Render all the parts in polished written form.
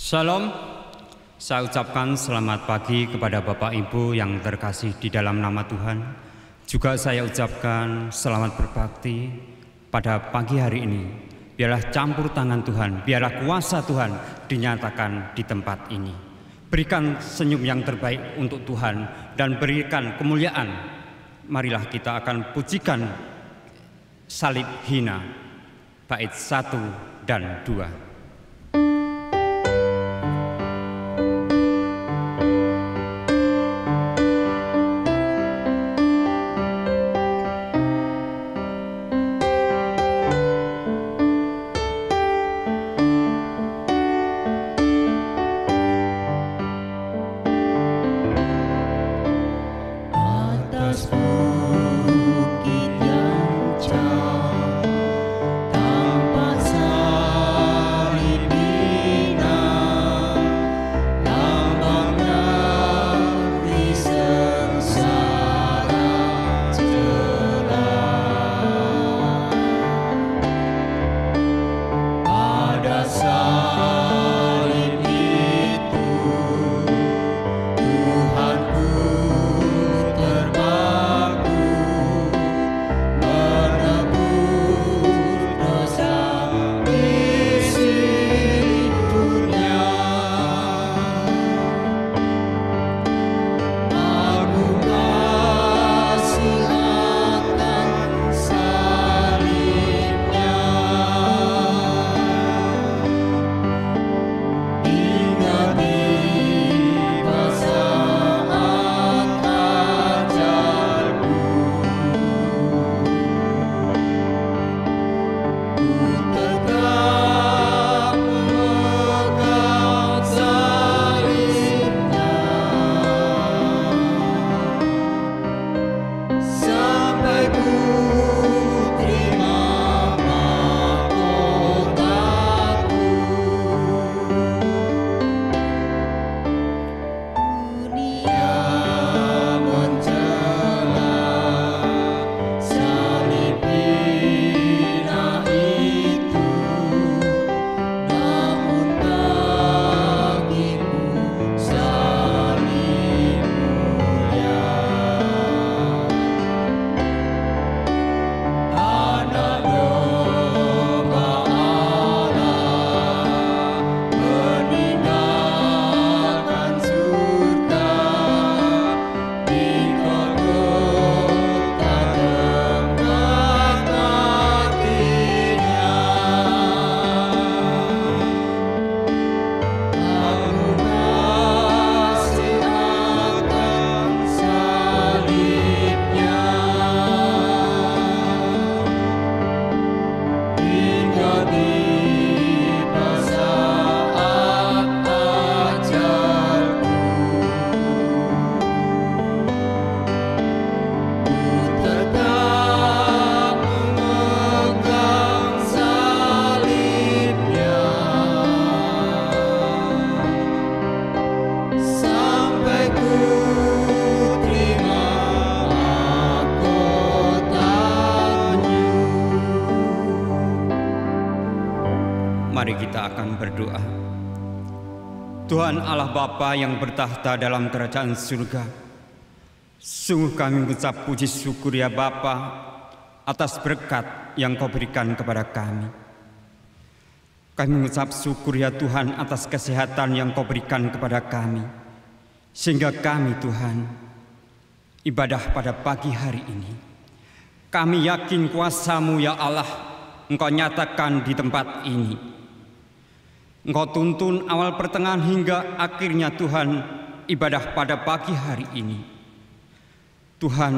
Salam, saya ucapkan selamat pagi kepada Bapak Ibu yang terkasih di dalam nama Tuhan. Juga saya ucapkan selamat berbakti pada pagi hari ini. Biarlah campur tangan Tuhan, biarlah kuasa Tuhan dinyatakan di tempat ini. Berikan senyum yang terbaik untuk Tuhan dan berikan kemuliaan. Marilah kita akan pujikan salib hina, bait 1 dan 2. Mari kita akan berdoa. Tuhan Allah Bapa yang bertahta dalam kerajaan surga, sungguh kami mengucap puji syukur ya Bapa atas berkat yang Kau berikan kepada kami. Kami mengucap syukur ya Tuhan atas kesehatan yang Kau berikan kepada kami, sehingga kami Tuhan ibadah pada pagi hari ini. Kami yakin kuasa-Mu ya Allah Engkau nyatakan di tempat ini. Engkau tuntun awal pertengahan hingga akhirnya Tuhan ibadah pada pagi hari ini. Tuhan,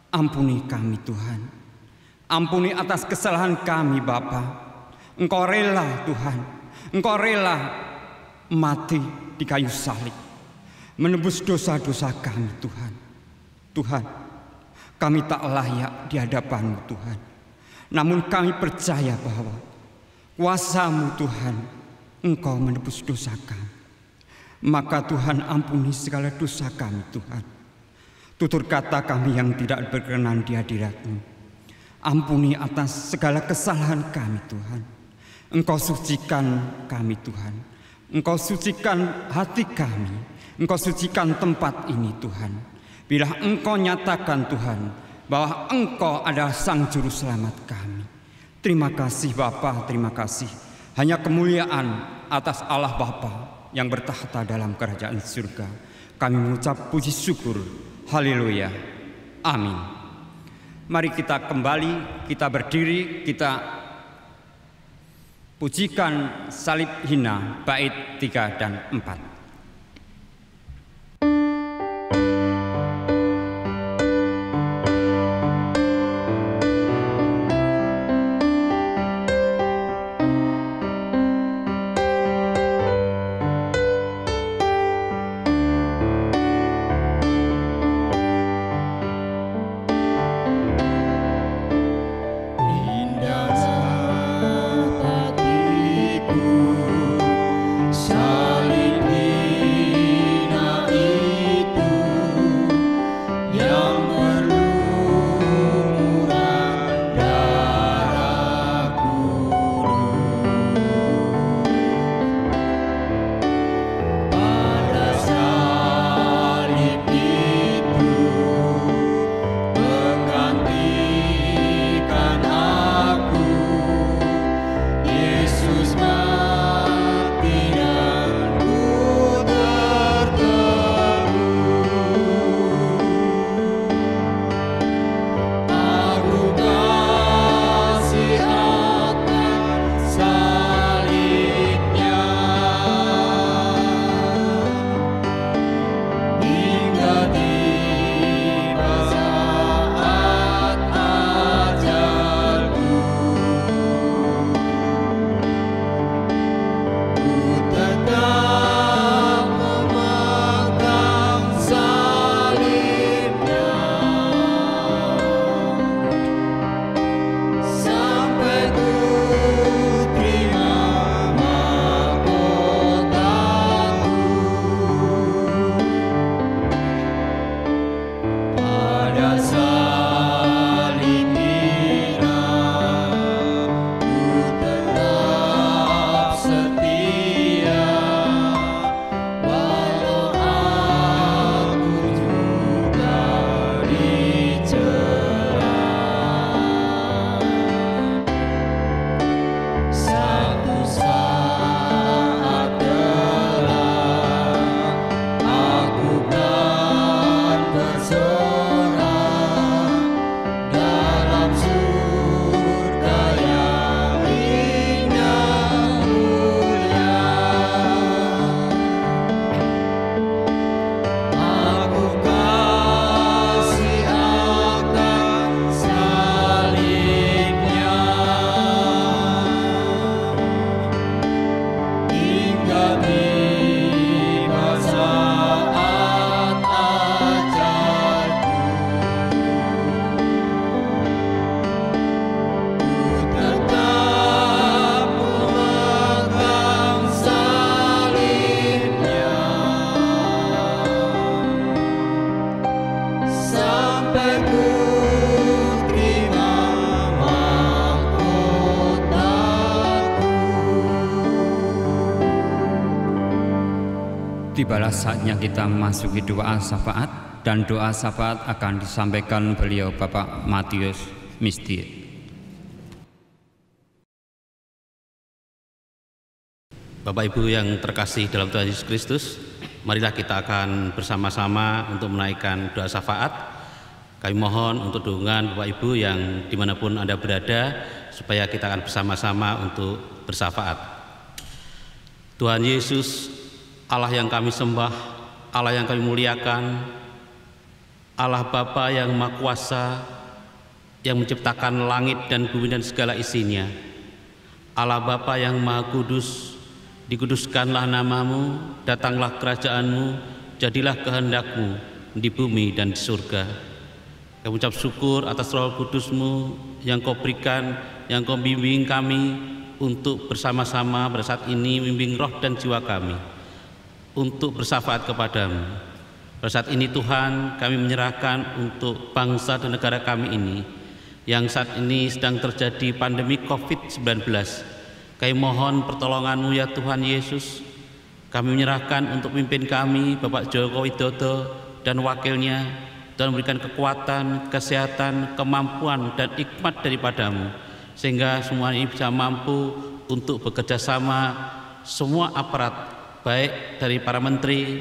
ampuni kami Tuhan. Ampuni atas kesalahan kami Bapa. Engkau rela Tuhan. Engkau rela mati di kayu salib, menebus dosa-dosa kami Tuhan. Tuhan, kami tak layak di hadapan-Mu Tuhan. Namun kami percaya bahwa kuasa-Mu Tuhan, Engkau menebus dosa kami. Maka Tuhan ampuni segala dosa kami Tuhan. Tutur kata kami yang tidak berkenan di hadirat-Mu. Ampuni atas segala kesalahan kami Tuhan. Engkau sucikan kami Tuhan. Engkau sucikan hati kami, Engkau sucikan tempat ini Tuhan. Bila Engkau nyatakan Tuhan bahwa Engkau adalah Sang Juru Selamat kami. Terima kasih Bapa, terima kasih. Hanya kemuliaan atas Allah Bapa yang bertahta dalam kerajaan surga. Kami mengucap puji syukur. Haleluya. Amin. Mari kita kembali, kita berdiri, kita pujikan salib hina bait 3 dan 4. Tibalah saatnya kita memasuki doa syafaat, dan doa syafaat akan disampaikan beliau Bapak Matius Mistir. Bapak Ibu yang terkasih dalam Tuhan Yesus Kristus, marilah kita akan bersama-sama untuk menaikkan doa syafaat. Kami mohon untuk dukungan Bapak Ibu yang dimanapun Anda berada, supaya kita akan bersama-sama untuk bersyafaat. Tuhan Yesus, Allah yang kami sembah, Allah yang kami muliakan, Allah Bapa yang Maha Kuasa, yang menciptakan langit dan bumi dan segala isinya. Allah Bapa yang Maha Kudus, dikuduskanlah namamu, datanglah kerajaanmu, jadilah kehendakmu di bumi dan di surga. Kami ucap syukur atas Roh Kudusmu yang Kau berikan, yang Kau bimbing kami untuk bersama-sama pada saat ini, membimbing roh dan jiwa kami untuk bersyafaat kepadamu. Pada saat ini Tuhan, kami menyerahkan untuk bangsa dan negara kami ini yang saat ini sedang terjadi pandemi COVID-19. Kami mohon pertolongan-Mu ya Tuhan Yesus, Kami menyerahkan untuk pimpin kami Bapak Joko Widodo dan wakilnya. Tuhan memberikan kekuatan, kesehatan, kemampuan dan hikmat daripadamu, sehingga semua ini bisa mampu untuk bekerja sama semua aparat, baik dari para menteri,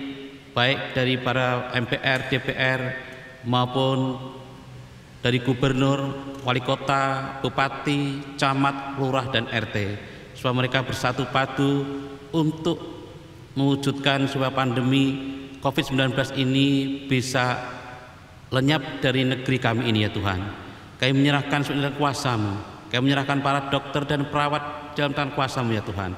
baik dari para MPR, DPR, maupun dari gubernur, wali kota, bupati, camat, lurah, dan RT, supaya mereka bersatu padu untuk mewujudkan supaya pandemi COVID-19 ini bisa lenyap dari negeri kami ini ya Tuhan. Kami menyerahkan dalam kuasa-Mu, kami menyerahkan para dokter dan perawat dalam tangan kuasa-Mu ya Tuhan.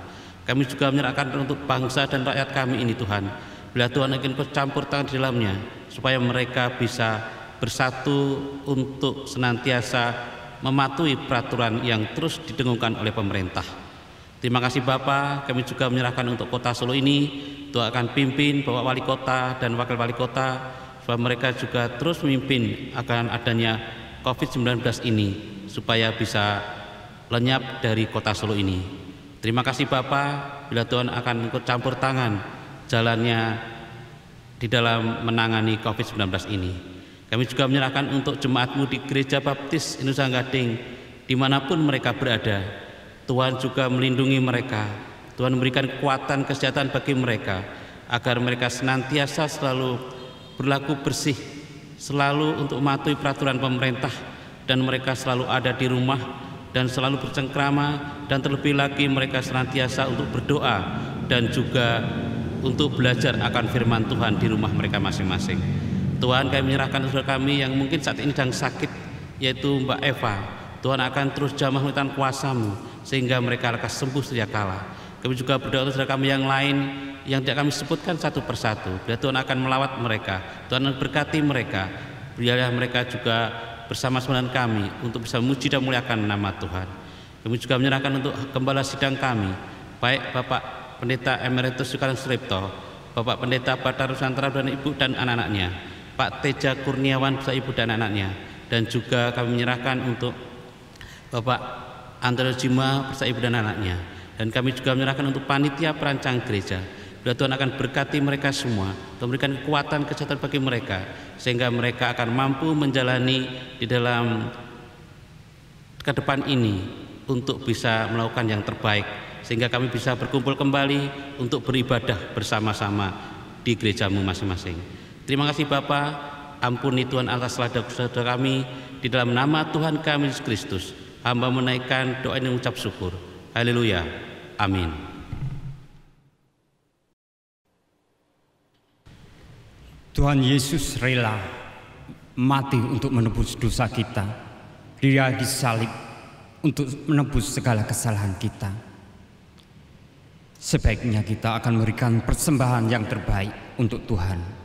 Kami juga menyerahkan untuk bangsa dan rakyat kami ini Tuhan. Bila Tuhan ingin bercampur tangan di dalamnya, supaya mereka bisa bersatu untuk senantiasa mematuhi peraturan yang terus didengungkan oleh pemerintah. Terima kasih Bapak, kami juga menyerahkan untuk kota Solo ini, Tuhan akan pimpin Bapak Wali Kota dan Wakil Wali Kota, supaya mereka juga terus memimpin akan adanya COVID-19 ini, supaya bisa lenyap dari kota Solo ini. Terima kasih Bapak, bila Tuhan akan ikut campur tangan jalannya di dalam menangani COVID-19 ini. Kami juga menyerahkan untuk jemaat-Mu di Gereja Baptis Indonesia Gading, dimanapun mereka berada. Tuhan juga melindungi mereka, Tuhan memberikan kekuatan kesehatan bagi mereka, agar mereka senantiasa selalu berlaku bersih, selalu untuk mematuhi peraturan pemerintah, dan mereka selalu ada di rumah dan selalu bercengkrama, dan terlebih lagi mereka senantiasa untuk berdoa dan juga untuk belajar akan firman Tuhan di rumah mereka masing-masing. Tuhan, kami menyerahkan saudara kami yang mungkin saat ini sedang sakit, yaitu Mbak Eva. Tuhan akan terus jamah menyertakan kuasa-Mu sehingga mereka akan sembuh sedia kala. Kami juga berdoa untuk saudara kami yang lain yang tidak kami sebutkan satu persatu. Bila Tuhan akan melawat mereka, Tuhan akan berkati mereka. Biarlah mereka juga bersama-sama dengan kami untuk bisa memuji dan memuliakan nama Tuhan. Kami juga menyerahkan untuk gembala sidang kami, baik Bapak Pendeta Emeritus Soekarno Suripto, Bapak Pendeta Batar Nusantara dan Ibu dan anak-anaknya, Pak Teja Kurniawan beserta Ibu dan anak-anaknya, dan juga kami menyerahkan untuk Bapak Antara Jima beserta Ibu dan anaknya, dan kami juga menyerahkan untuk panitia perancang gereja. Bila Tuhan akan berkati mereka semua, Tuhan memberikan kekuatan kesehatan bagi mereka, sehingga mereka akan mampu menjalani di dalam ke depan ini untuk bisa melakukan yang terbaik, sehingga kami bisa berkumpul kembali untuk beribadah bersama-sama di gereja-Mu masing-masing. Terima kasih Bapa, ampuni Tuhan atas dosa-dosa kami, di dalam nama Tuhan kami Yesus Kristus, hamba menaikkan doa dan mengucap syukur. Haleluya, amin. Tuhan Yesus rela mati untuk menebus dosa kita. Dia disalib untuk menebus segala kesalahan kita. Sebaiknya kita akan memberikan persembahan yang terbaik untuk Tuhan.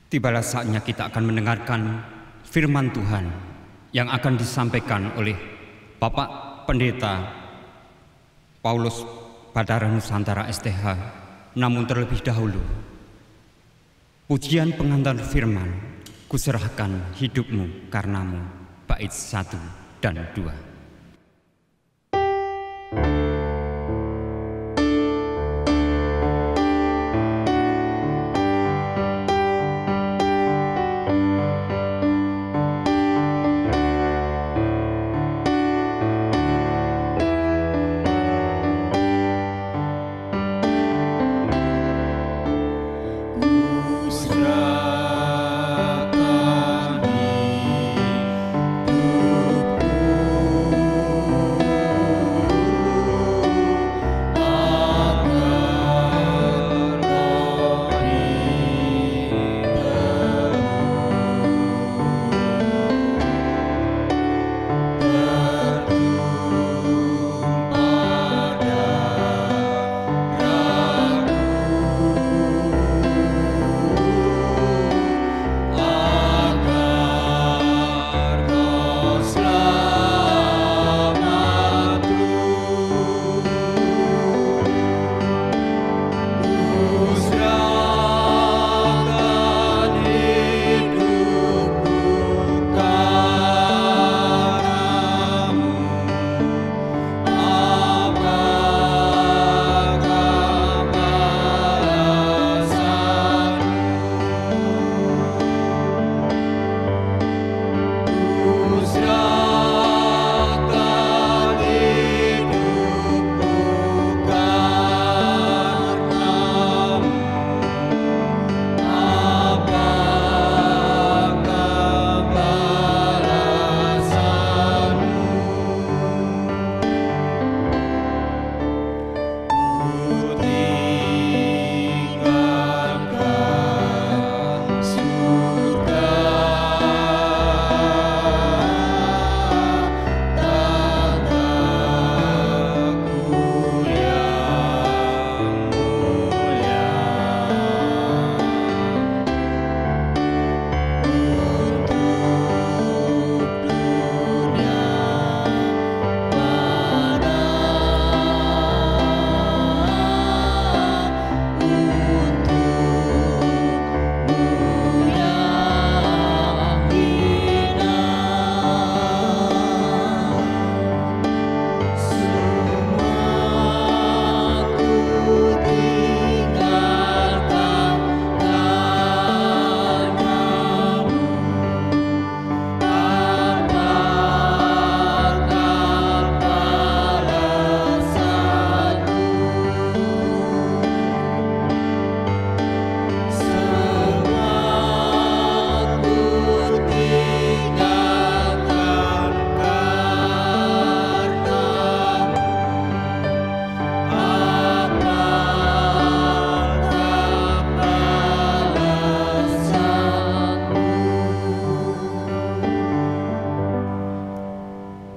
Tibalah saatnya kita akan mendengarkan firman Tuhan yang akan disampaikan oleh Bapak Pendeta Paulus Batar Nusantara STH. Namun terlebih dahulu, pujian pengantar firman, kuserahkan hidupmu karenamu, bait 1 dan 2. Serahkan hidupku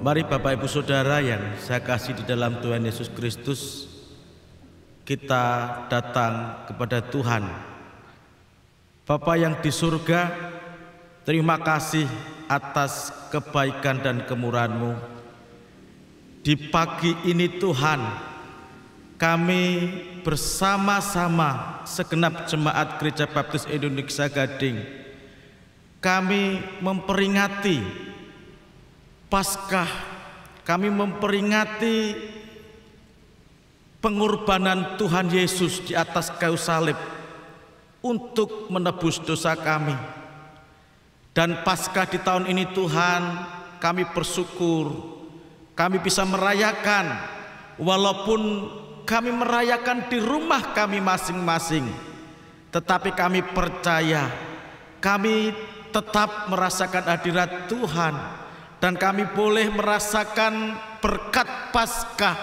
Mari Bapak Ibu Saudara yang saya kasih di dalam Tuhan Yesus Kristus, kita datang kepada Tuhan. Bapa yang di surga, terima kasih atas kebaikan dan kemurahan-Mu. Di pagi ini Tuhan, kami bersama-sama segenap jemaat Gereja Baptis Indonesia Gading, kami memperingati Paskah, kami memperingati pengorbanan Tuhan Yesus di atas kayu salib untuk menebus dosa kami. Dan Paskah di tahun ini Tuhan, kami bersyukur kami bisa merayakan, walaupun kami merayakan di rumah kami masing-masing, tetapi kami percaya kami tetap merasakan hadirat Tuhan. Dan kami boleh merasakan berkat Paskah.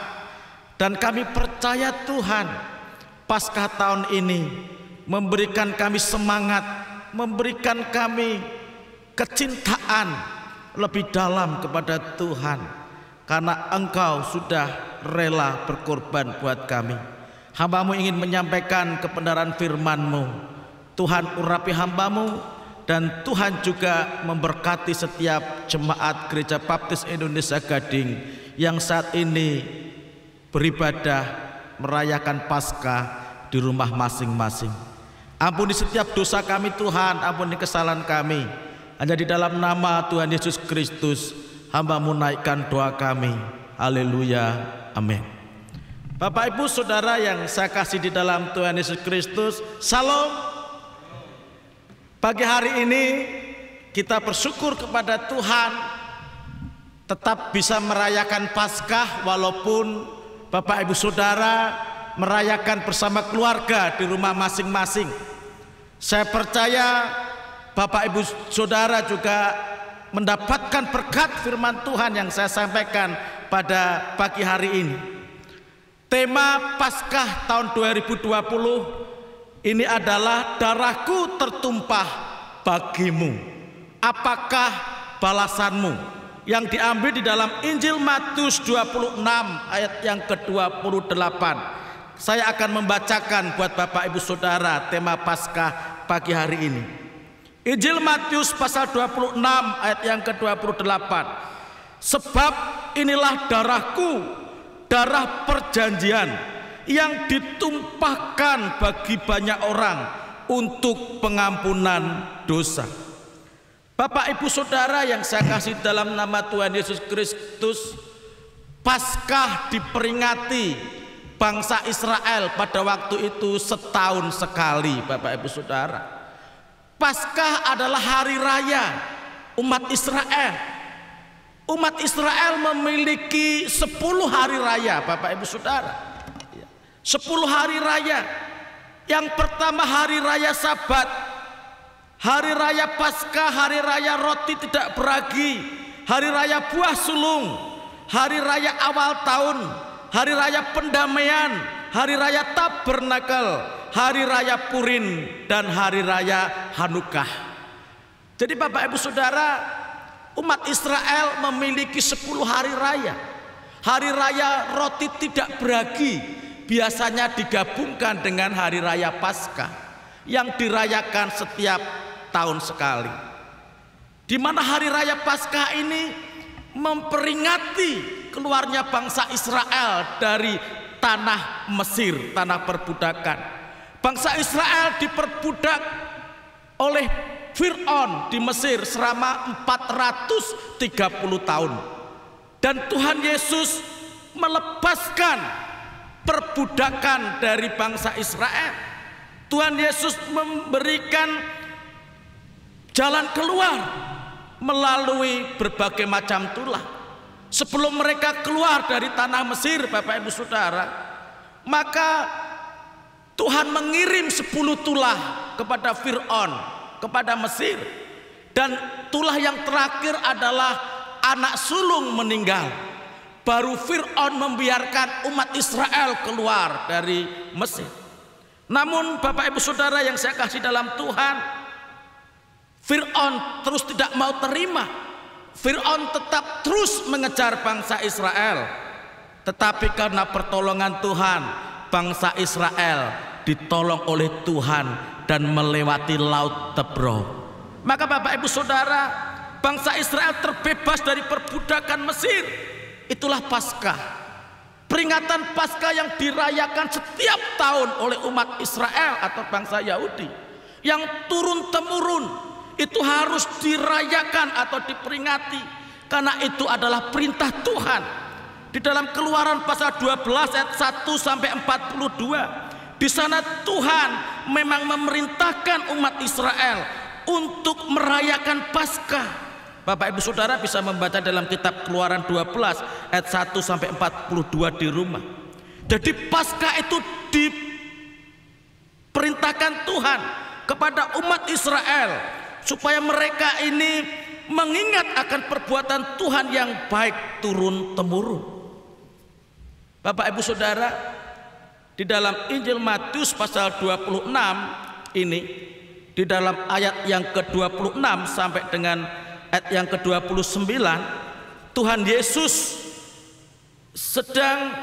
Dan kami percaya Tuhan, Paskah tahun ini memberikan kami semangat, memberikan kami kecintaan lebih dalam kepada Tuhan. Karena Engkau sudah rela berkorban buat kami. Hamba-Mu ingin menyampaikan kebenaran firman-Mu. Tuhan urapi hamba-Mu, dan Tuhan juga memberkati setiap jemaat Gereja Baptis Indonesia Gading yang saat ini beribadah merayakan Paskah di rumah masing-masing. Ampuni setiap dosa kami Tuhan, ampuni kesalahan kami. Hanya di dalam nama Tuhan Yesus Kristus hamba-Mu naikkan doa kami. Haleluya, amin. Bapak Ibu Saudara yang saya kasih di dalam Tuhan Yesus Kristus, Salam. Pagi hari ini kita bersyukur kepada Tuhan tetap bisa merayakan Paskah, walaupun Bapak Ibu Saudara merayakan bersama keluarga di rumah masing-masing. Saya percaya Bapak Ibu Saudara juga mendapatkan berkat firman Tuhan yang saya sampaikan pada pagi hari ini. Tema Paskah tahun 2020 ini adalah darahku tertumpah bagimu. Apakah balasanmu? Yang diambil di dalam Injil Matius 26 ayat yang ke-28. Saya akan membacakan buat Bapak Ibu Saudara tema Paskah pagi hari ini. Injil Matius pasal 26 ayat yang ke-28. Sebab inilah darahku, darah perjanjian yang ditumpahkan bagi banyak orang untuk pengampunan dosa. Bapak Ibu Saudara yang saya kasih dalam nama Tuhan Yesus Kristus, Paskah diperingati bangsa Israel pada waktu itu setahun sekali. Bapak Ibu Saudara, Paskah adalah hari raya umat Israel. Umat Israel memiliki 10 hari raya, Bapak Ibu Saudara. 10 hari raya. Yang pertama hari raya Sabat, hari raya Paskah, hari raya roti tidak beragi, hari raya buah sulung, hari raya awal tahun, hari raya pendamaian, hari raya tabernakel, hari raya Purim, dan hari raya Hanukah. Jadi Bapak Ibu Saudara, umat Israel memiliki 10 hari raya. Hari raya roti tidak beragi biasanya digabungkan dengan hari raya Paskah yang dirayakan setiap tahun sekali. Di mana hari raya Paskah ini memperingati keluarnya bangsa Israel dari tanah Mesir, tanah perbudakan. Bangsa Israel diperbudak oleh Fir'aun di Mesir selama 430 tahun. Dan Tuhan Yesus melepaskan perbudakan dari bangsa Israel. Tuhan Yesus memberikan jalan keluar melalui berbagai macam tulah. Sebelum mereka keluar dari tanah Mesir, Bapak Ibu Saudara, maka Tuhan mengirim 10 tulah kepada Fir'aun, kepada Mesir. Dan tulah yang terakhir adalah anak sulung meninggal. Baru Fir'aun membiarkan umat Israel keluar dari Mesir. Namun Bapak Ibu Saudara yang saya kasih dalam Tuhan, Fir'aun terus tidak mau terima. Fir'aun tetap terus mengejar bangsa Israel, tetapi karena pertolongan Tuhan, bangsa Israel ditolong oleh Tuhan dan melewati laut Tebrok. Maka Bapak Ibu Saudara, bangsa Israel terbebas dari perbudakan Mesir. Itulah Paskah, peringatan Paskah yang dirayakan setiap tahun oleh umat Israel atau bangsa Yahudi, yang turun temurun. Itu harus dirayakan atau diperingati, karena itu adalah perintah Tuhan. Di dalam Keluaran pasal 12 ayat 1 sampai 42, di sana Tuhan memang memerintahkan umat Israel untuk merayakan Paskah. Bapak Ibu Saudara bisa membaca dalam kitab Keluaran 12 ayat 1 sampai 42 di rumah. Jadi Paskah itu diperintahkan Tuhan kepada umat Israel supaya mereka ini mengingat akan perbuatan Tuhan yang baik turun temurun. Bapak Ibu Saudara, di dalam Injil Matius pasal 26 ini, di dalam ayat yang ke-26 sampai dengan ayat yang ke-29, Tuhan Yesus sedang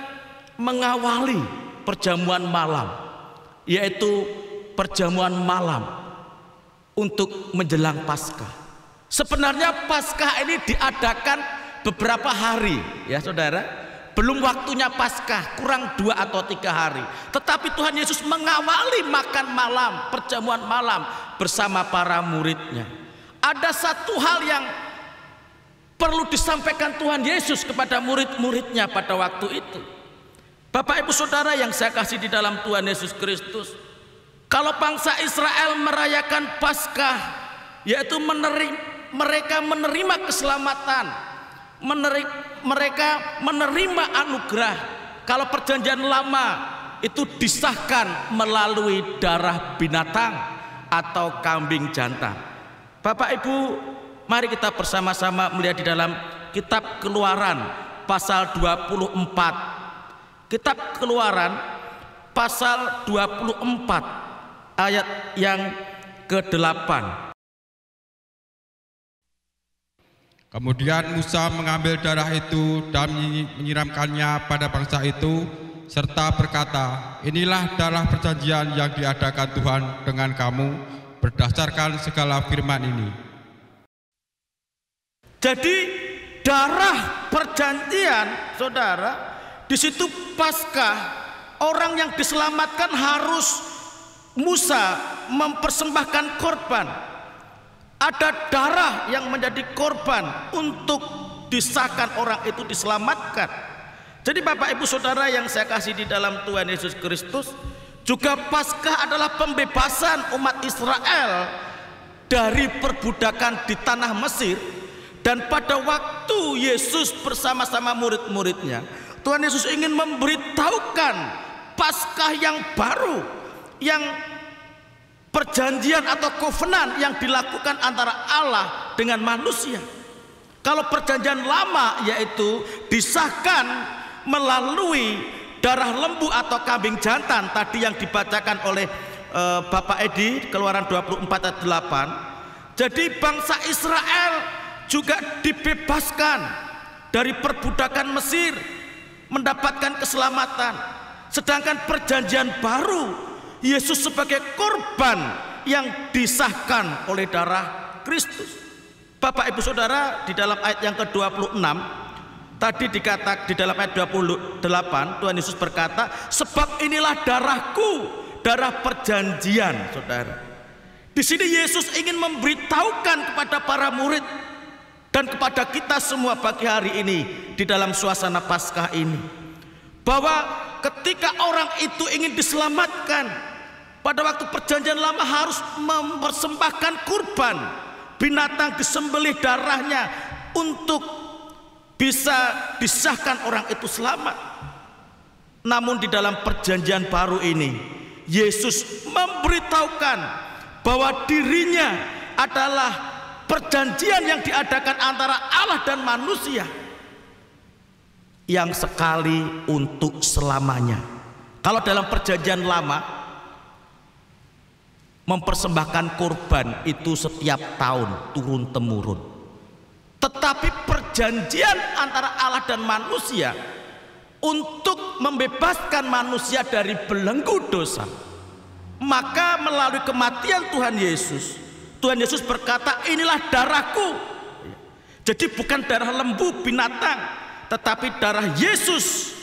mengawali perjamuan malam, yaitu perjamuan malam untuk menjelang Paskah. Sebenarnya Paskah ini diadakan beberapa hari, ya saudara. Belum waktunya Paskah, kurang 2 atau 3 hari. Tetapi Tuhan Yesus mengawali makan malam, perjamuan malam bersama para muridnya. Ada satu hal yang perlu disampaikan Tuhan Yesus kepada murid-muridnya pada waktu itu. Bapak Ibu Saudara yang saya kasih di dalam Tuhan Yesus Kristus, kalau bangsa Israel merayakan Paskah, yaitu mereka menerima keselamatan, mereka menerima anugerah. Kalau perjanjian lama itu disahkan melalui darah binatang atau kambing jantan. Bapak Ibu, mari kita bersama-sama melihat di dalam kitab Keluaran pasal 24. Kitab Keluaran pasal 24 ayat yang ke-8. Kemudian Musa mengambil darah itu dan menyiramkannya pada bangsa itu, serta berkata, inilah darah perjanjian yang diadakan Tuhan dengan kamu berdasarkan segala firman ini. Jadi darah perjanjian, saudara, di situ Paskah, orang yang diselamatkan harus Musa mempersembahkan korban. Ada darah yang menjadi korban untuk disahkan orang itu diselamatkan. Jadi Bapak Ibu Saudara yang saya kasih di dalam Tuhan Yesus Kristus, juga Paskah adalah pembebasan umat Israel dari perbudakan di tanah Mesir. Dan pada waktu Yesus bersama-sama murid-muridnya, Tuhan Yesus ingin memberitahukan Paskah yang baru, yang perjanjian atau covenant yang dilakukan antara Allah dengan manusia. Kalau perjanjian lama yaitu disahkan melalui darah lembu atau kambing jantan tadi yang dibacakan oleh Bapak Edi, Keluaran 24 ayat 8. Jadi bangsa Israel juga dibebaskan dari perbudakan Mesir, mendapatkan keselamatan. Sedangkan perjanjian baru, Yesus sebagai korban yang disahkan oleh darah Kristus. Bapak Ibu Saudara, di dalam ayat yang ke-26 tadi dikatakan, di dalam ayat 28 Tuhan Yesus berkata, sebab inilah darahku, darah perjanjian. Saudara, di sini Yesus ingin memberitahukan kepada para murid dan kepada kita semua pagi hari ini di dalam suasana Paskah ini, bahwa ketika orang itu ingin diselamatkan, pada waktu perjanjian lama harus mempersembahkan kurban, binatang disembelih darahnya untuk bisa disahkan orang itu selamat. Namun di dalam perjanjian baru ini, Yesus memberitahukan bahwa dirinya adalah perjanjian yang diadakan antara Allah dan manusia, yang sekali untuk selamanya. Kalau dalam perjanjian lama mempersembahkan korban itu setiap tahun turun temurun. tetapi perjanjian antara Allah dan manusia untuk membebaskan manusia dari belenggu dosa. Maka melalui kematian Tuhan Yesus berkata, inilah darahku. Jadi bukan darah lembu binatang, tetapi darah Yesus,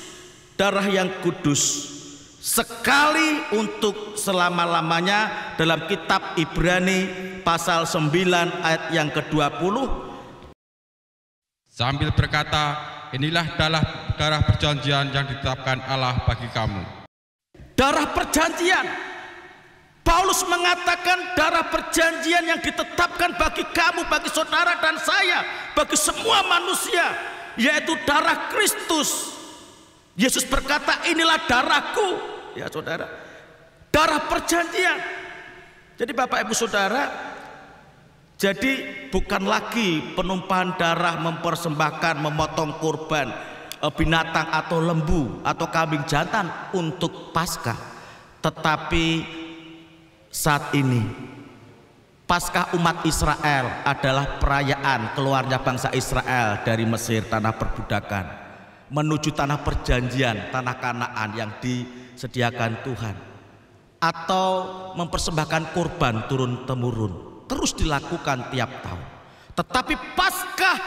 darah yang kudus, sekali untuk selama-lamanya. Dalam kitab Ibrani pasal 9 ayat yang ke-20, sambil berkata, inilah darah perjanjian yang ditetapkan Allah bagi kamu. Darah perjanjian. Paulus mengatakan darah perjanjian yang ditetapkan bagi kamu, bagi saudara dan saya, bagi semua manusia, yaitu darah Kristus. Yesus berkata, inilah darahku, ya saudara, darah perjanjian. Jadi Bapak Ibu Saudara, jadi bukan lagi penumpahan darah mempersembahkan, memotong kurban binatang atau lembu atau kambing jantan untuk Paskah, tetapi saat ini Paskah umat Israel adalah perayaan keluarnya bangsa Israel dari Mesir, tanah perbudakan, menuju tanah perjanjian, tanah Kanaan yang disediakan Tuhan, atau mempersembahkan kurban turun-temurun, terus dilakukan tiap tahun. Tetapi Paskah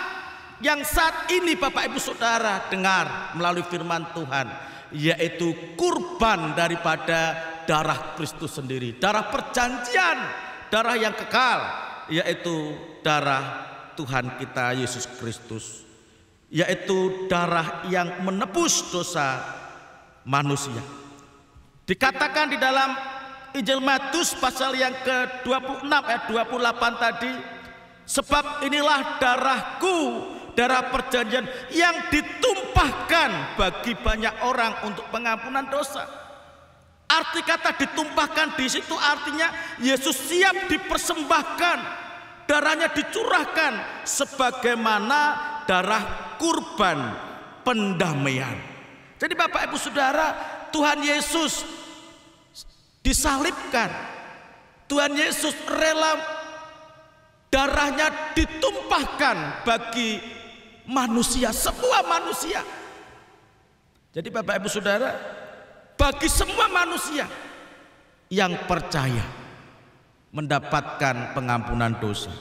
yang saat ini Bapak Ibu Saudara dengar melalui firman Tuhan, yaitu kurban daripada darah Kristus sendiri, darah perjanjian, darah yang kekal, yaitu darah Tuhan kita Yesus Kristus, yaitu darah yang menebus dosa manusia. Dikatakan di dalam Injil Matius pasal yang ke-26 ayat 28 tadi, sebab inilah darahku, darah perjanjian yang ditumpahkan bagi banyak orang untuk pengampunan dosa. Arti kata ditumpahkan di situ artinya Yesus siap dipersembahkan, darahnya dicurahkan sebagaimana darah kurban pendamaian. Jadi Bapak Ibu Saudara, Tuhan Yesus disalibkan, Tuhan Yesus rela darahnya ditumpahkan bagi manusia, semua manusia. Jadi Bapak Ibu Saudara, bagi semua manusia yang percaya mendapatkan pengampunan dosa.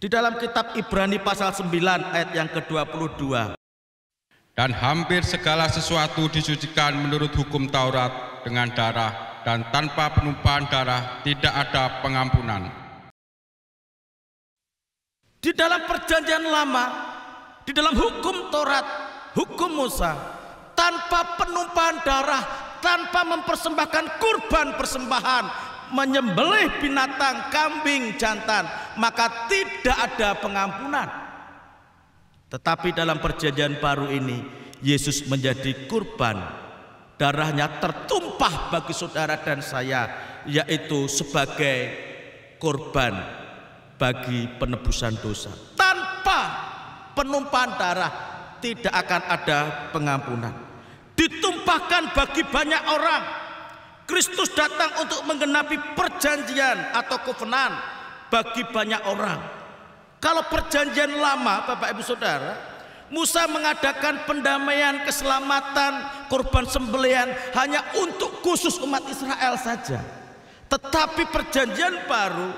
Di dalam kitab Ibrani pasal 9 ayat yang ke-22, dan hampir segala sesuatu disucikan menurut hukum Taurat dengan darah, dan tanpa penumpahan darah tidak ada pengampunan. Di dalam perjanjian lama, di dalam hukum Taurat, hukum Musa, tanpa penumpahan darah, tanpa mempersembahkan kurban persembahan, menyembelih binatang, kambing, jantan, maka tidak ada pengampunan. Tetapi dalam perjanjian baru ini, Yesus menjadi kurban, darahnya tertumpah bagi saudara dan saya, yaitu sebagai kurban bagi penebusan dosa. Tanpa penumpahan darah tidak akan ada pengampunan. Ditumpahkan bagi banyak orang. Kristus datang untuk menggenapi perjanjian atau covenant bagi banyak orang. Kalau perjanjian lama Bapak Ibu Saudara, Musa mengadakan pendamaian, keselamatan, kurban sembelihan hanya untuk khusus umat Israel saja. Tetapi perjanjian baru,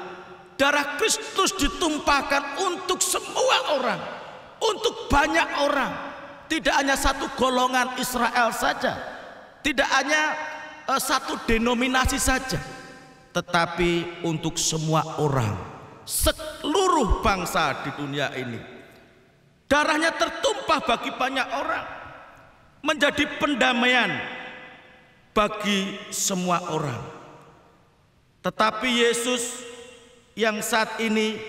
darah Kristus ditumpahkan untuk semua orang, untuk banyak orang. Tidak hanya satu golongan Israel saja, tidak hanya satu denominasi saja, tetapi untuk semua orang, seluruh bangsa di dunia ini. Darahnya tertumpah bagi banyak orang, menjadi pendamaian bagi semua orang. Tetapi Yesus yang saat ini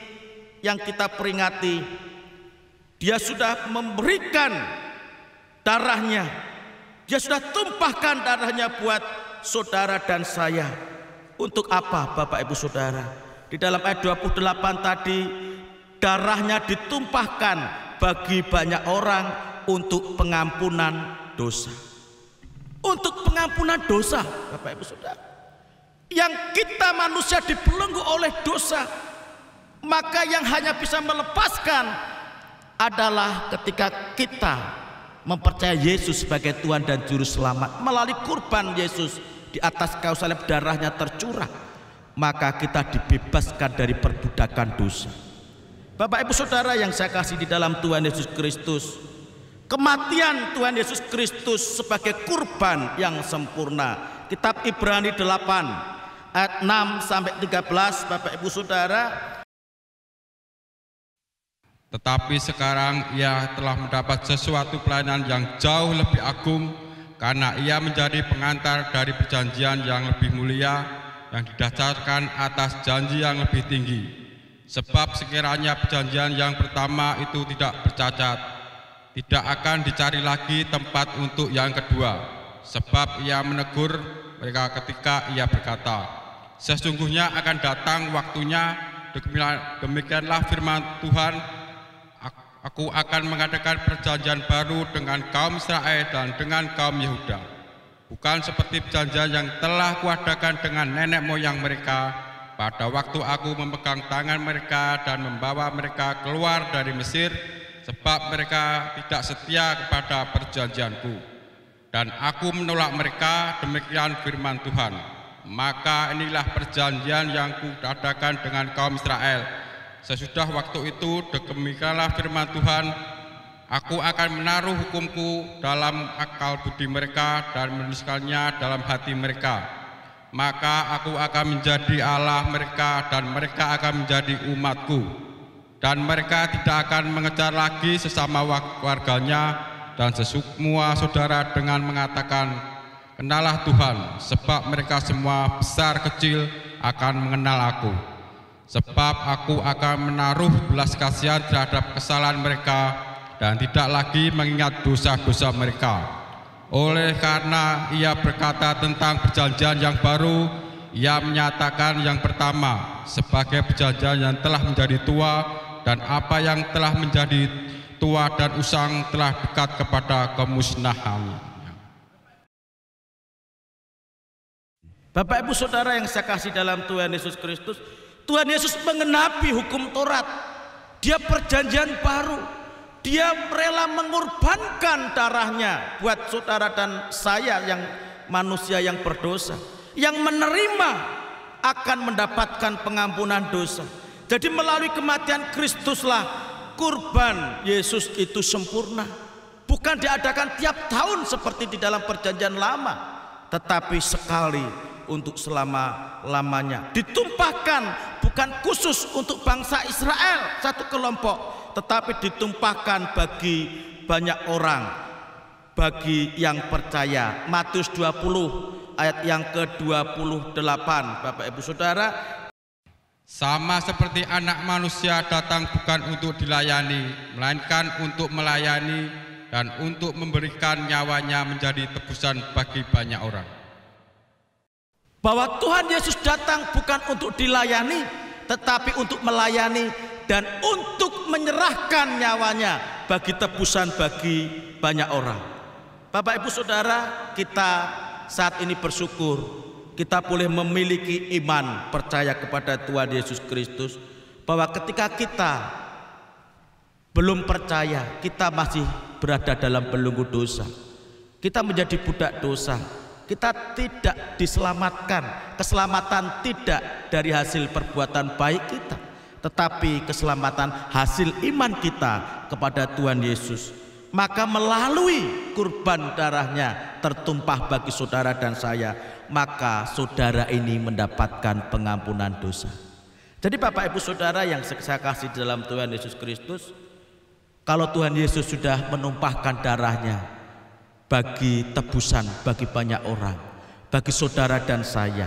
yang kita peringati, Dia sudah memberikan darahnya, Dia sudah tumpahkan darahnya buat saudara dan saya. Untuk apa Bapak Ibu Saudara? Di dalam ayat 28 tadi, darahnya ditumpahkan bagi banyak orang untuk pengampunan dosa. Untuk pengampunan dosa Bapak Ibu Saudara. Yang kita manusia dibelenggu oleh dosa, Maka yang hanya bisa melepaskan adalah ketika kita mempercayai Yesus sebagai Tuhan dan Juru Selamat. Melalui kurban Yesus di atas kayu salib, darahnya tercurah, maka kita dibebaskan dari perbudakan dosa. Bapak Ibu Saudara yang saya kasih di dalam Tuhan Yesus Kristus, kematian Tuhan Yesus Kristus sebagai kurban yang sempurna. Kitab Ibrani 8 ayat 6 sampai 13, Bapak Ibu Saudara. Tetapi sekarang ia telah mendapat sesuatu pelayanan yang jauh lebih agung, karena ia menjadi pengantar dari perjanjian yang lebih mulia, yang didasarkan atas janji yang lebih tinggi. Sebab sekiranya perjanjian yang pertama itu tidak bercacat, tidak akan dicari lagi tempat untuk yang kedua. Sebab ia menegur mereka ketika ia berkata, sesungguhnya akan datang waktunya, demikianlah firman Tuhan, aku akan mengadakan perjanjian baru dengan kaum Israel dan dengan kaum Yehuda, bukan seperti perjanjian yang telah kuadakan dengan nenek moyang mereka pada waktu aku memegang tangan mereka dan membawa mereka keluar dari Mesir, sebab mereka tidak setia kepada perjanjianku, dan aku menolak mereka, demikian firman Tuhan. Maka inilah perjanjian yang kuadakan dengan kaum Israel. Sesudah waktu itu, demikianlah firman Tuhan, aku akan menaruh hukumku dalam akal budi mereka dan menuliskannya dalam hati mereka. Maka aku akan menjadi Allah mereka dan mereka akan menjadi umatku. Dan mereka tidak akan mengejar lagi sesama warganya dan semua saudara dengan mengatakan, kenallah Tuhan, sebab mereka semua besar kecil akan mengenal aku. Sebab aku akan menaruh belas kasihan terhadap kesalahan mereka dan tidak lagi mengingat dosa-dosa mereka. Oleh karena ia berkata tentang perjanjian yang baru, ia menyatakan yang pertama sebagai perjanjian yang telah menjadi tua, dan apa yang telah menjadi tua dan usang telah dekat kepada kemusnahan. Bapak Ibu Saudara yang saya kasih dalam Tuhan Yesus Kristus, Tuhan Yesus mengenapi hukum Taurat. Dia perjanjian baru. Dia rela mengorbankan darahnya buat saudara dan saya yang manusia yang berdosa, yang menerima akan mendapatkan pengampunan dosa. Jadi melalui kematian Kristuslah kurban Yesus itu sempurna. Bukan diadakan tiap tahun seperti di dalam perjanjian lama, tetapi sekali untuk selama-lamanya. Ditumpahkan bukan khusus untuk bangsa Israel satu kelompok, tetapi ditumpahkan bagi banyak orang, bagi yang percaya. Matius 20 ayat yang ke-28, Bapak Ibu Saudara. Sama seperti anak manusia datang bukan untuk dilayani, melainkan untuk melayani dan untuk memberikan nyawanya menjadi tebusan bagi banyak orang. Bahwa Tuhan Yesus datang bukan untuk dilayani, tetapi untuk melayani dan untuk menyerahkan nyawanya bagi tebusan bagi banyak orang. Bapak Ibu Saudara, kita saat ini bersyukur kita boleh memiliki iman percaya kepada Tuhan Yesus Kristus, bahwa ketika kita belum percaya, kita masih berada dalam belenggu dosa, kita menjadi budak dosa, kita tidak diselamatkan. Keselamatan tidak dari hasil perbuatan baik kita, tetapi keselamatan hasil iman kita kepada Tuhan Yesus. Maka melalui kurban darahnya tertumpah bagi saudara dan saya, maka saudara ini mendapatkan pengampunan dosa. Jadi Bapak Ibu Saudara yang saya kasih dalam Tuhan Yesus Kristus, kalau Tuhan Yesus sudah menumpahkan darahnya bagi tebusan bagi banyak orang, bagi saudara dan saya,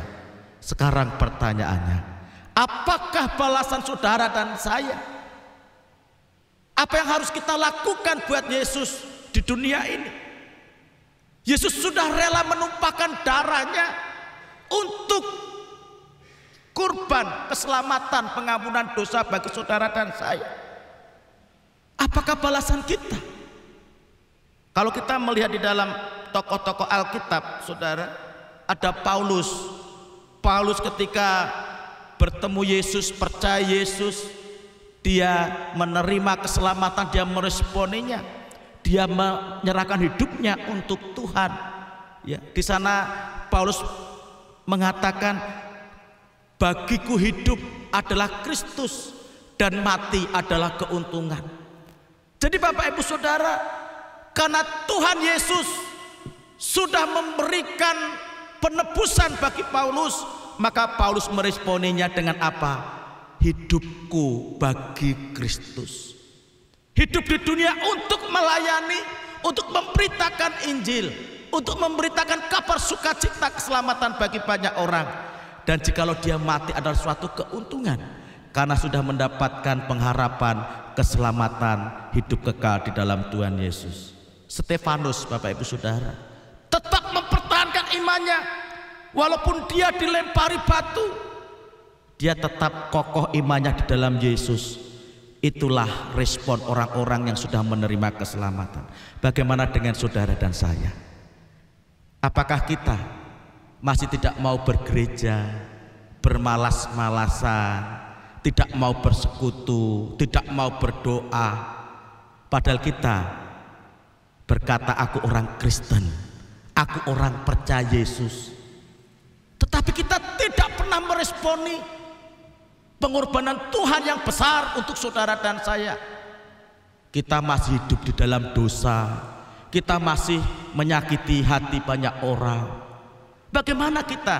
sekarang pertanyaannya, apakah balasan saudara dan saya? Apa yang harus kita lakukan buat Yesus di dunia ini? Yesus sudah rela menumpahkan darahnya untuk kurban keselamatan pengampunan dosa bagi saudara dan saya. Apakah balasan kita? Kalau kita melihat di dalam tokoh-tokoh Alkitab, saudara, ada Paulus. Paulus ketika bertemu Yesus, percaya Yesus, dia menerima keselamatan, dia meresponinya, dia menyerahkan hidupnya untuk Tuhan. Ya, di sana Paulus mengatakan, bagiku hidup adalah Kristus dan mati adalah keuntungan. Jadi Bapak Ibu Saudara, karena Tuhan Yesus sudah memberikan penebusan bagi Paulus, maka Paulus meresponinya dengan apa? Hidupku bagi Kristus. Hidup di dunia untuk melayani, untuk memberitakan Injil, untuk memberitakan kabar sukacita keselamatan bagi banyak orang. Dan jikalau dia mati adalah suatu keuntungan, karena sudah mendapatkan pengharapan keselamatan hidup kekal di dalam Tuhan Yesus. Stefanus, Bapak Ibu Saudara, tetap mempertahankan imannya. Walaupun dia dilempari batu, dia tetap kokoh imannya di dalam Yesus. Itulah respon orang-orang yang sudah menerima keselamatan. Bagaimana dengan saudara dan saya? Apakah kita masih tidak mau bergereja, bermalas-malasan, tidak mau bersekutu, tidak mau berdoa, padahal kita berkata, aku orang Kristen, aku orang percaya Yesus, tetapi kita tidak pernah meresponi pengorbanan Tuhan yang besar untuk saudara dan saya. Kita masih hidup di dalam dosa, kita masih menyakiti hati banyak orang. Bagaimana kita,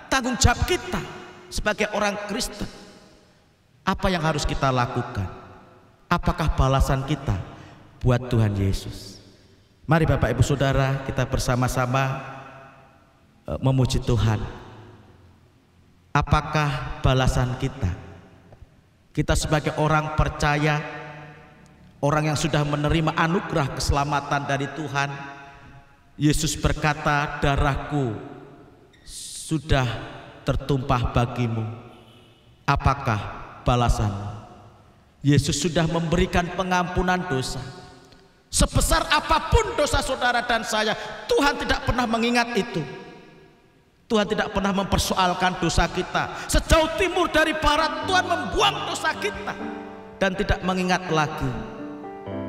tanggung jawab kita sebagai orang Kristen? Apa yang harus kita lakukan? Apakah balasan kita buat Tuhan Yesus? Mari Bapak Ibu Saudara, kita bersama-sama memuji Tuhan. Apakah balasan kita? Kita sebagai orang percaya, orang yang sudah menerima anugerah keselamatan dari Tuhan, Yesus berkata, darahku sudah tertumpah bagimu. Apakah balasanmu? Yesus sudah memberikan pengampunan dosa. Sebesar apapun dosa saudara dan saya, Tuhan tidak pernah mengingat itu. Tuhan tidak pernah mempersoalkan dosa kita. Sejauh timur dari barat, Tuhan membuang dosa kita dan tidak mengingat lagi.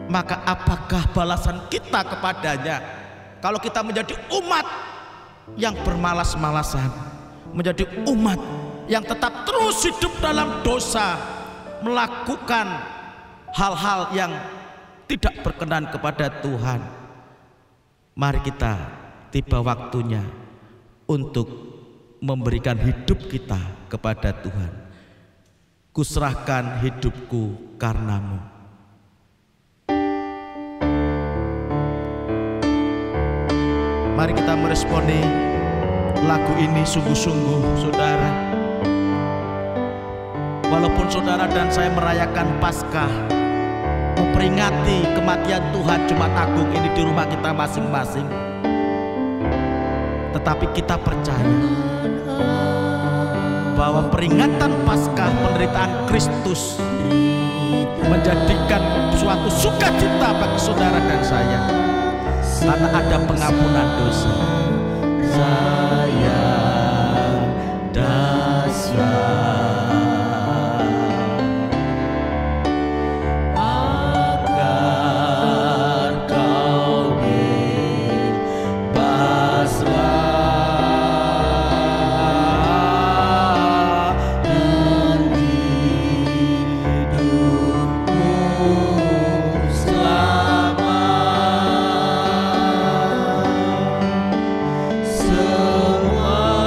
Maka apakah balasan kita kepadanya? Kalau kita menjadi umat yang bermalas-malasan, menjadi umat yang tetap terus hidup dalam dosa, melakukan hal-hal yang tidak berkenan kepada Tuhan, mari kita tiba waktunya untuk memberikan hidup kita kepada Tuhan. Kuserahkan hidupku karenamu. Mari kita meresponi lagu ini sungguh-sungguh, saudara. Walaupun saudara dan saya merayakan Paskah, memperingati kematian Tuhan Jumat Agung ini di rumah kita masing-masing, tetapi kita percaya bahwa peringatan Paskah penderitaan Kristus menjadikan suatu sukacita bagi saudara dan saya, karena ada pengampunan dosa. Saya dasar semua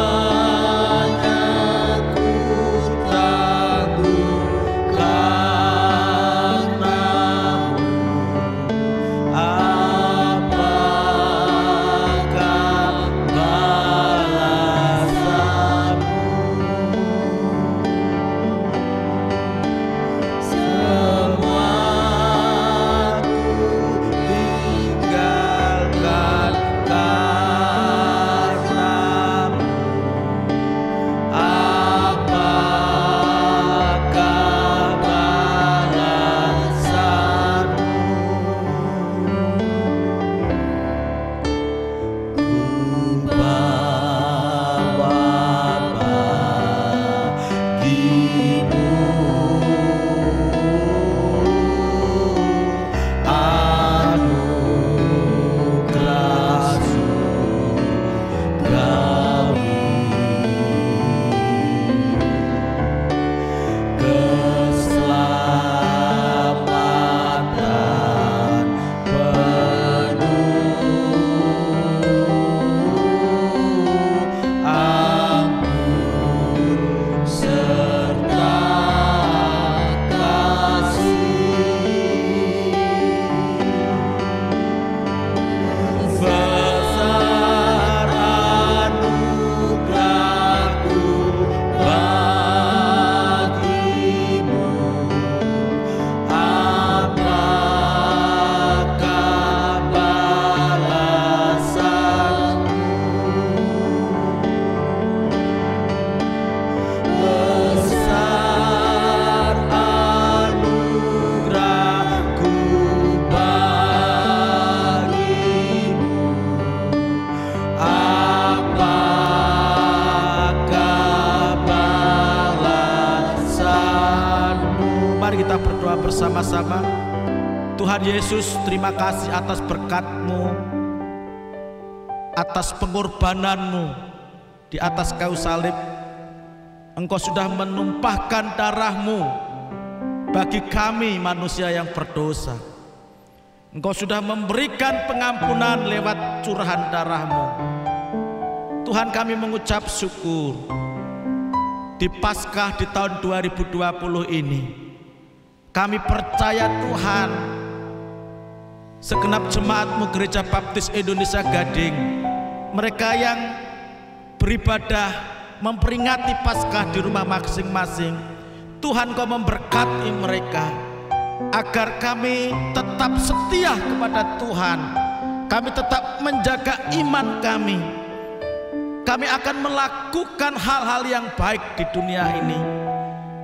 berdoa bersama-sama. Tuhan Yesus, terima kasih atas berkat-Mu, atas pengorbanan-Mu di atas kayu salib. Engkau sudah menumpahkan darah-Mu bagi kami manusia yang berdosa. Engkau sudah memberikan pengampunan lewat curahan darah-Mu. Tuhan, kami mengucap syukur di Paskah di tahun 2020 ini. Kami percaya Tuhan, segenap jemaat-Mu Gereja Baptis Indonesia Gading, mereka yang beribadah memperingati Paskah di rumah masing-masing, Tuhan Kau memberkati mereka agar kami tetap setia kepada Tuhan, kami tetap menjaga iman kami. Kami akan melakukan hal-hal yang baik di dunia ini,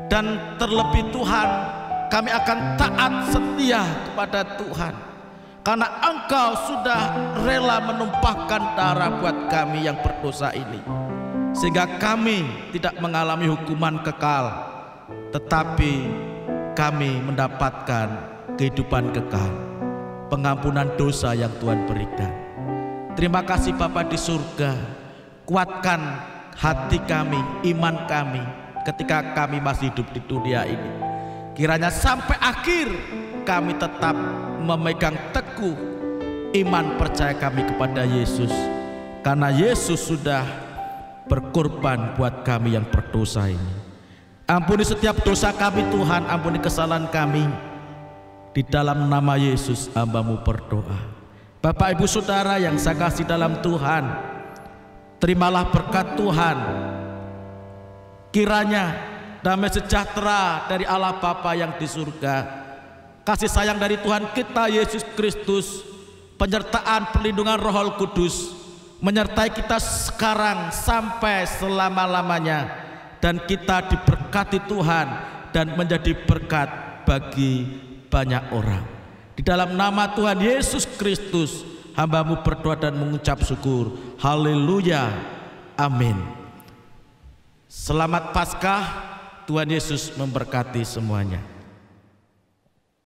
dan terlebih Tuhan, kami akan taat setia kepada Tuhan, karena Engkau sudah rela menumpahkan darah buat kami yang berdosa ini, sehingga kami tidak mengalami hukuman kekal, tetapi kami mendapatkan kehidupan kekal, pengampunan dosa yang Tuhan berikan. Terima kasih Bapa di surga. Kuatkan hati kami, iman kami ketika kami masih hidup di dunia ini. Kiranya sampai akhir kami tetap memegang teguh iman percaya kami kepada Yesus, karena Yesus sudah berkorban buat kami yang berdosa ini. Ampuni setiap dosa kami Tuhan, ampuni kesalahan kami. Di dalam nama Yesus hamba-Mu berdoa. Bapak Ibu Saudara yang saya kasih dalam Tuhan, terimalah berkat Tuhan. Kiranya damai sejahtera dari Allah Bapa yang di surga, kasih sayang dari Tuhan kita Yesus Kristus, penyertaan perlindungan Roh Kudus menyertai kita sekarang sampai selama-lamanya, dan kita diberkati Tuhan dan menjadi berkat bagi banyak orang. Di dalam nama Tuhan Yesus Kristus hamba-Mu berdoa dan mengucap syukur. Haleluya, amin. Selamat Paskah, Tuhan Yesus memberkati semuanya.